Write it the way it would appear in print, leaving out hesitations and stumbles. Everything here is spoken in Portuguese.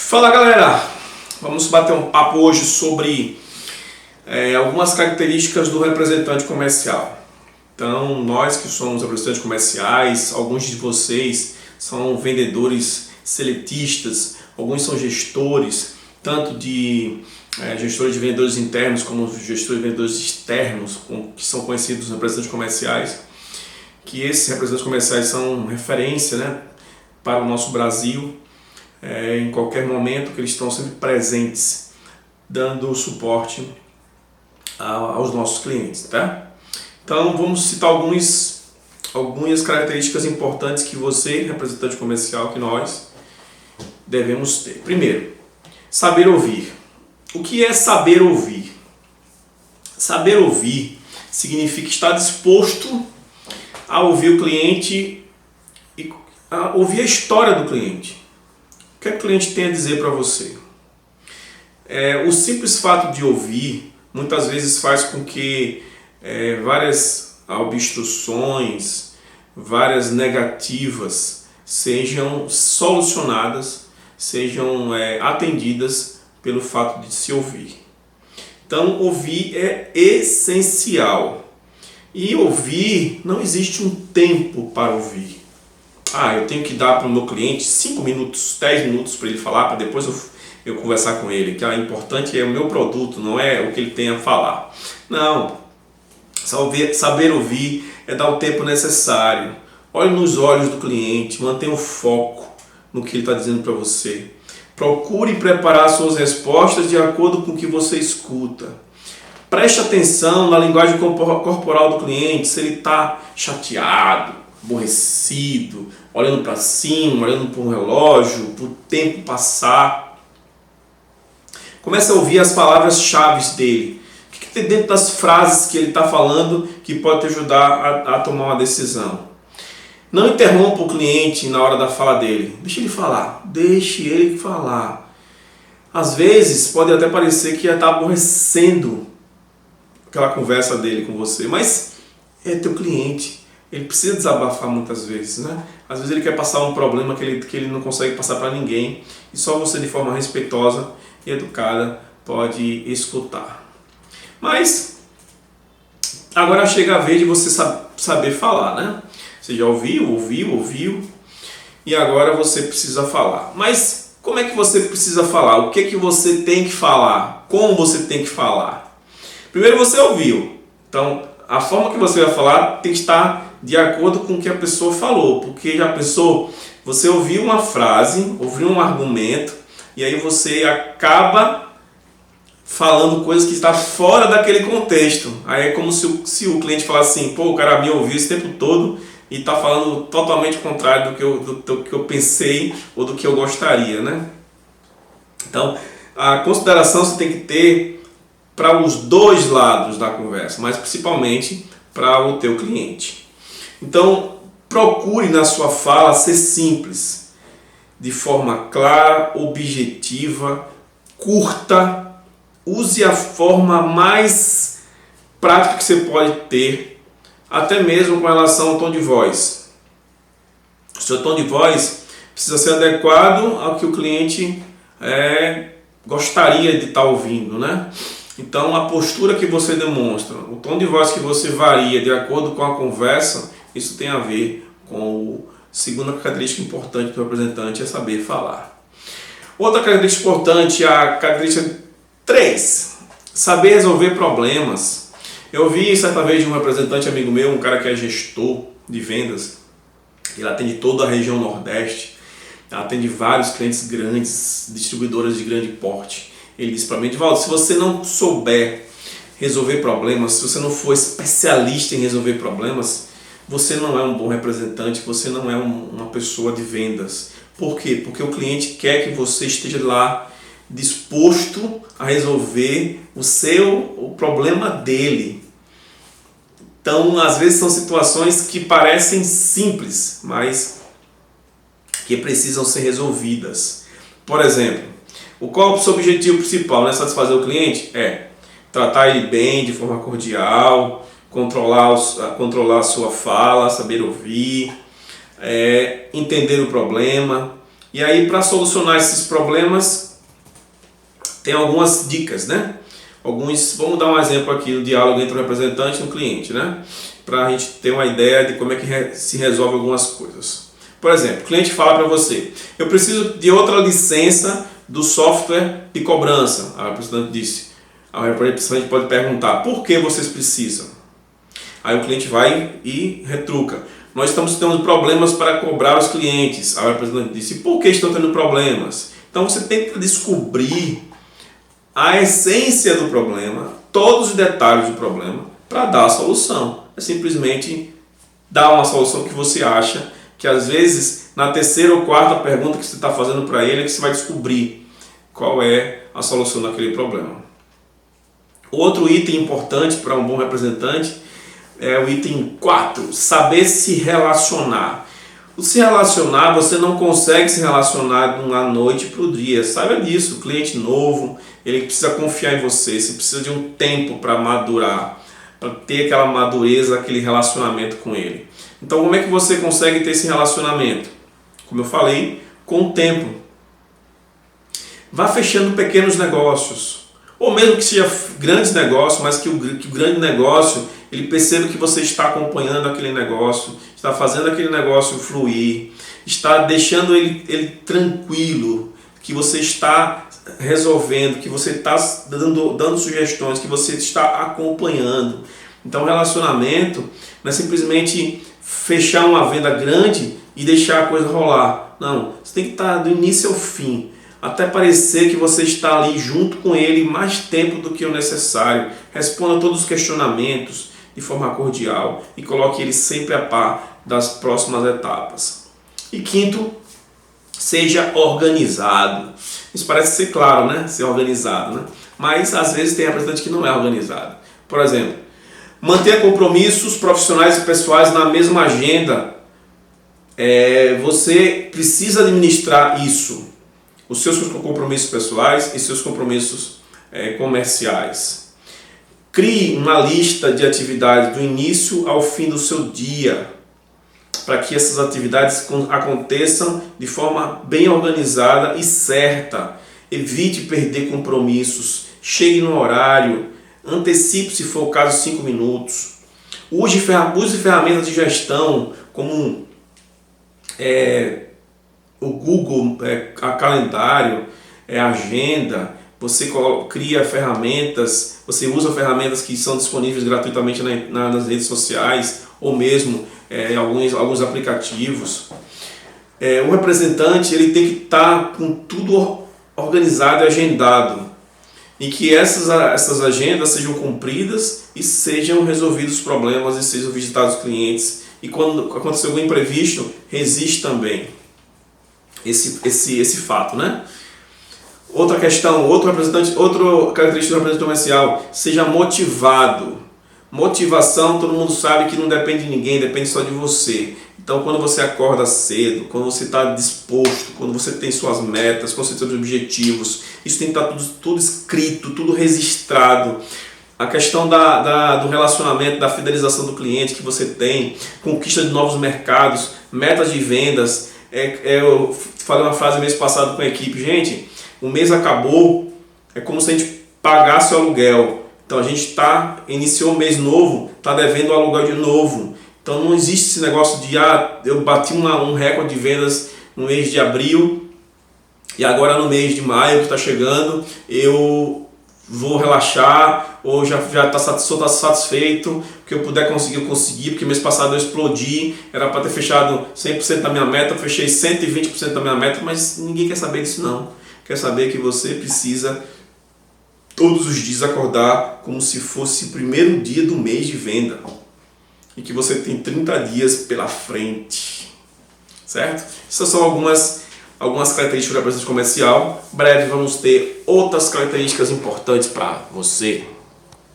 Fala galera, vamos bater um papo hoje sobre algumas características do representante comercial. Então, nós que somos representantes comerciais, alguns de vocês são vendedores seletistas, alguns são gestores, tanto de gestores de vendedores internos como gestores de vendedores externos, que são conhecidos representantes comerciais, que esses representantes comerciais são referência, né, para o nosso Brasil. Em qualquer momento que eles estão sempre presentes, dando suporte aos nossos clientes, tá? Então vamos citar algumas características importantes que você, representante comercial, que nós devemos ter. Primeiro, saber ouvir. O que é saber ouvir? Saber ouvir significa estar disposto a ouvir o cliente e a ouvir a história do cliente. O que o cliente tem a dizer para você? O simples fato de ouvir muitas vezes faz com que várias obstruções, várias negativas sejam solucionadas, sejam atendidas pelo fato de se ouvir. Então, ouvir é essencial. E ouvir, não existe um tempo para ouvir. Eu tenho que dar para o meu cliente 5 minutos, 10 minutos para ele falar, para depois eu conversar com ele. Que o importante é o meu produto, não é o que ele tem a falar. Não. Saber ouvir é dar o tempo necessário. Olhe nos olhos do cliente, mantenha o foco no que ele está dizendo para você. Procure preparar suas respostas de acordo com o que você escuta. Preste atenção na linguagem corporal do cliente, se ele está chateado, aborrecido, olhando para cima, olhando para o relógio, para o tempo passar. Comece a ouvir as palavras-chave dele. O que tem dentro das frases que ele está falando que pode te ajudar a tomar uma decisão? Não interrompa o cliente na hora da fala dele. Deixe ele falar. Deixe ele falar. Às vezes pode até parecer que está aborrecendo aquela conversa dele com você, mas é teu cliente. Ele precisa desabafar muitas vezes, né? Às vezes ele quer passar um problema que ele não consegue passar para ninguém e só você, de forma respeitosa e educada, pode escutar. Mas agora chega a vez de você saber falar, né? Você já ouviu e agora você precisa falar. Mas como é que você precisa falar? O que é que você tem que falar? Como você tem que falar? Primeiro você ouviu. Então, a forma que você vai falar tem que estar de acordo com o que a pessoa falou, porque já pensou, você ouviu uma frase, ouviu um argumento, e aí você acaba falando coisas que estão fora daquele contexto. Aí é como se o cliente falasse assim, o cara me ouviu esse tempo todo e está falando totalmente o contrário do que eu pensei ou do que eu gostaria, né? Então, a consideração você tem que ter para os dois lados da conversa, mas principalmente para o teu cliente. Então, procure na sua fala ser simples, de forma clara, objetiva, curta. Use a forma mais prática que você pode ter, até mesmo com relação ao tom de voz. O seu tom de voz precisa ser adequado ao que o cliente gostaria de estar ouvindo, né? Então, a postura que você demonstra, o tom de voz que você varia de acordo com a conversa, isso tem a ver com a segunda característica importante do representante, é saber falar. Outra característica importante é a característica 3, saber resolver problemas. Eu vi certa vez de um representante amigo meu, um cara que é gestor de vendas, ele atende toda a região Nordeste, atende vários clientes grandes, distribuidoras de grande porte. Ele disse para mim, Edivaldo, se você não souber resolver problemas, se você não for especialista em resolver problemas, você não é um bom representante, você não é uma pessoa de vendas. Por quê? Porque o cliente quer que você esteja lá disposto a resolver o problema dele. Então, às vezes são situações que parecem simples, mas que precisam ser resolvidas. Por exemplo, qual é o seu objetivo principal? Não é satisfazer o cliente? Tratar ele bem, de forma cordial, controlar a sua fala, saber ouvir, entender o problema, E aí, para solucionar esses problemas, tem algumas dicas, né? Vamos dar um exemplo aqui do diálogo entre o representante e o cliente, né? Para a gente ter uma ideia de como é que se resolve algumas coisas. Por exemplo, o cliente fala para você: eu preciso de outra licença do software de cobrança. A representante disse. A representante pode perguntar: por que vocês precisam? Aí o cliente vai e retruca: nós estamos tendo problemas para cobrar os clientes. A representante disse: por que estão tendo problemas? Então você tem que descobrir a essência do problema, todos os detalhes do problema, para dar a solução. É simplesmente dar uma solução que você acha, que às vezes na terceira ou quarta pergunta que você está fazendo para ele é que você vai descobrir qual é a solução daquele problema. Outro item importante para um bom representante é o item 4, saber se relacionar. O se relacionar, você não consegue se relacionar de uma noite para o dia. Saiba disso, o cliente novo, ele precisa confiar em você, você precisa de um tempo para madurar, para ter aquela madureza, aquele relacionamento com ele. Então, como é que você consegue ter esse relacionamento? Como eu falei, com o tempo. Vá fechando pequenos negócios, ou mesmo que seja grandes negócios, mas que o grande negócio, ele perceba que você está acompanhando aquele negócio, está fazendo aquele negócio fluir, está deixando ele tranquilo, que você está resolvendo, que você está dando sugestões, que você está acompanhando. Então, relacionamento não é simplesmente fechar uma venda grande e deixar a coisa rolar. Não, você tem que estar do início ao fim, até parecer que você está ali junto com ele mais tempo do que o necessário. Responda todos os questionamentos de forma cordial e coloque ele sempre a par das próximas etapas. E quinto, seja organizado. Isso parece ser claro, né? Ser organizado, né? Mas às vezes tem representante que não é organizado. Por exemplo, manter compromissos profissionais e pessoais na mesma agenda. Você precisa administrar isso. Os seus compromissos pessoais e seus compromissos comerciais. Crie uma lista de atividades do início ao fim do seu dia, para que essas atividades aconteçam de forma bem organizada e certa. Evite perder compromissos, chegue no horário, antecipe, se for o caso, 5 minutos. Use ferramentas de gestão como o Google, a calendário, a agenda. Você cria ferramentas, você usa ferramentas que são disponíveis gratuitamente nas redes sociais ou mesmo alguns aplicativos. O representante ele tem que estar com tudo organizado e agendado, e que essas agendas sejam cumpridas e sejam resolvidos os problemas e sejam visitados os clientes. E quando acontecer algum imprevisto, resiste também esse fato, né? Outra questão, outra característica do representante comercial: seja motivado. Motivação, todo mundo sabe que não depende de ninguém, depende só de você. Então, quando você acorda cedo, quando você está disposto, quando você tem suas metas, quando você tem seus objetivos, isso tem que estar tudo escrito, tudo registrado. A questão do relacionamento, da fidelização do cliente que você tem, conquista de novos mercados, metas de vendas. Eu falei uma frase mês passado com a equipe: gente, o mês acabou, é como se a gente pagasse o aluguel. Então a gente iniciou um mês novo, está devendo o aluguel de novo. Então não existe esse negócio de eu bati um recorde de vendas no mês de abril e agora no mês de maio que está chegando eu vou relaxar, ou já estou satisfeito, o que eu puder conseguir eu consegui, porque mês passado eu explodi, era para ter fechado 100% da minha meta, eu fechei 120% da minha meta, mas ninguém quer saber disso não. Quer saber que você precisa todos os dias acordar como se fosse o primeiro dia do mês de venda e que você tem 30 dias pela frente, certo? Essas são algumas características do representante comercial. Em breve vamos ter outras características importantes para você.